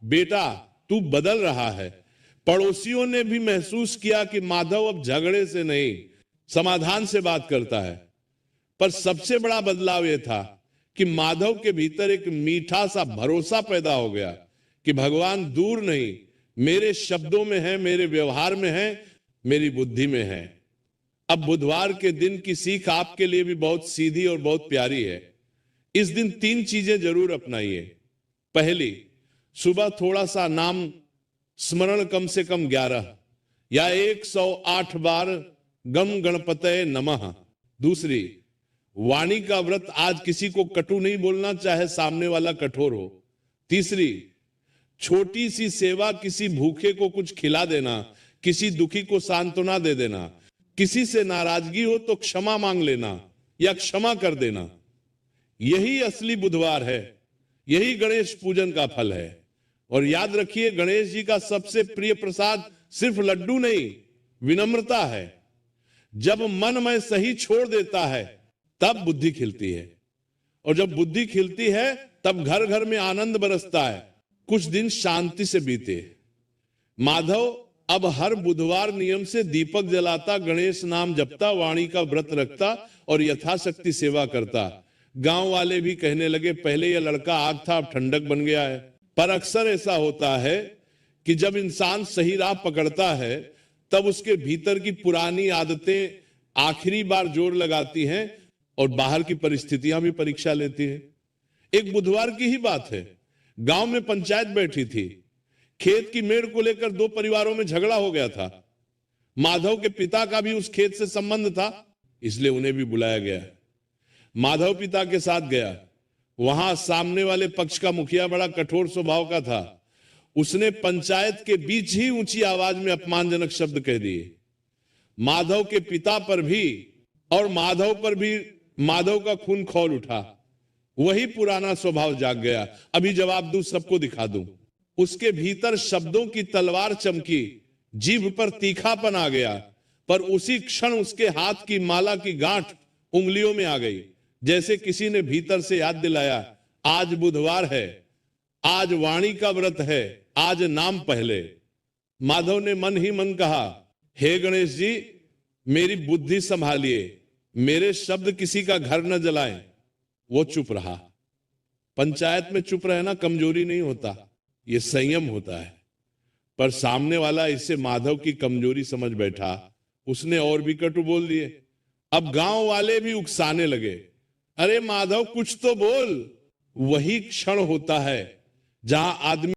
बेटा तू बदल रहा है। पड़ोसियों ने भी महसूस किया कि माधव अब झगड़े से नहीं, समाधान से बात करता है। पर सबसे बड़ा बदलाव यह था कि माधव के भीतर एक मीठा सा भरोसा पैदा हो गया कि भगवान दूर नहीं, मेरे शब्दों में है, मेरे व्यवहार में है, मेरी बुद्धि में है। अब बुधवार के दिन की सीख आपके लिए भी बहुत सीधी और बहुत प्यारी है। इस दिन 3 चीजें जरूर अपनाइए। पहली, सुबह थोड़ा सा नाम स्मरण, कम से कम 11 या 108 बार गम गणपतये नमः। दूसरी, वाणी का व्रत, आज किसी को कटु नहीं बोलना, चाहे सामने वाला कठोर हो। तीसरी, छोटी सी सेवा, किसी भूखे को कुछ खिला देना, किसी दुखी को सांत्वना दे देना, किसी से नाराजगी हो तो क्षमा मांग लेना या क्षमा कर देना। यही असली बुधवार है, यही गणेश पूजन का फल है। और याद रखिए, गणेश जी का सबसे प्रिय प्रसाद सिर्फ लड्डू नहीं, विनम्रता है। जब मन में सही छोड़ देता है तब बुद्धि खिलती है, और जब बुद्धि खिलती है तब घर घर में आनंद बरसता है। कुछ दिन शांति से बीते। माधव अब हर बुधवार नियम से दीपक जलाता, गणेश नाम जपता, वाणी का व्रत रखता और यथाशक्ति सेवा करता। गांव वाले भी कहने लगे, पहले यह लड़का आग था, अब ठंडक बन गया है। पर अक्सर ऐसा होता है कि जब इंसान सही राह पकड़ता है तब उसके भीतर की पुरानी आदतें आखिरी बार जोर लगाती हैं और बाहर की परिस्थितियां भी परीक्षा लेती हैं। एक बुधवार की ही बात है, गांव में पंचायत बैठी थी। खेत की मेड़ को लेकर 2 परिवारों में झगड़ा हो गया था। माधव के पिता का भी उस खेत से संबंध था, इसलिए उन्हें भी बुलाया गया। माधव पिता के साथ गया। वहां सामने वाले पक्ष का मुखिया बड़ा कठोर स्वभाव का था। उसने पंचायत के बीच ही ऊंची आवाज में अपमानजनक शब्द कह दिए। माधव के पिता पर भी और माधव पर भी माधव का खून खौल उठा। वही पुराना स्वभाव जाग गया। अभी जवाब दूं, सबको दिखा दूं। उसके भीतर शब्दों की तलवार चमकी, जीभ पर तीखापन आ गया, पर उसी क्षण उसके हाथ की माला की गांठ उंगलियों में आ गई, जैसे किसी ने भीतर से याद दिलाया, आज बुधवार है, आज वाणी का व्रत है, आज नाम पहले। माधव ने मन ही मन कहा, हे गणेश जी, मेरी बुद्धि संभालिए, मेरे शब्द किसी का घर न जलाएं। वो चुप रहा। पंचायत में चुप रहना कमजोरी नहीं होता, ये संयम होता है। पर सामने वाला इसे माधव की कमजोरी समझ बैठा। उसने और भी कटु बोल दिए। अब गांव वाले भी उकसाने लगे, अरे माधव कुछ तो बोल। वही क्षण होता है जहां आदमी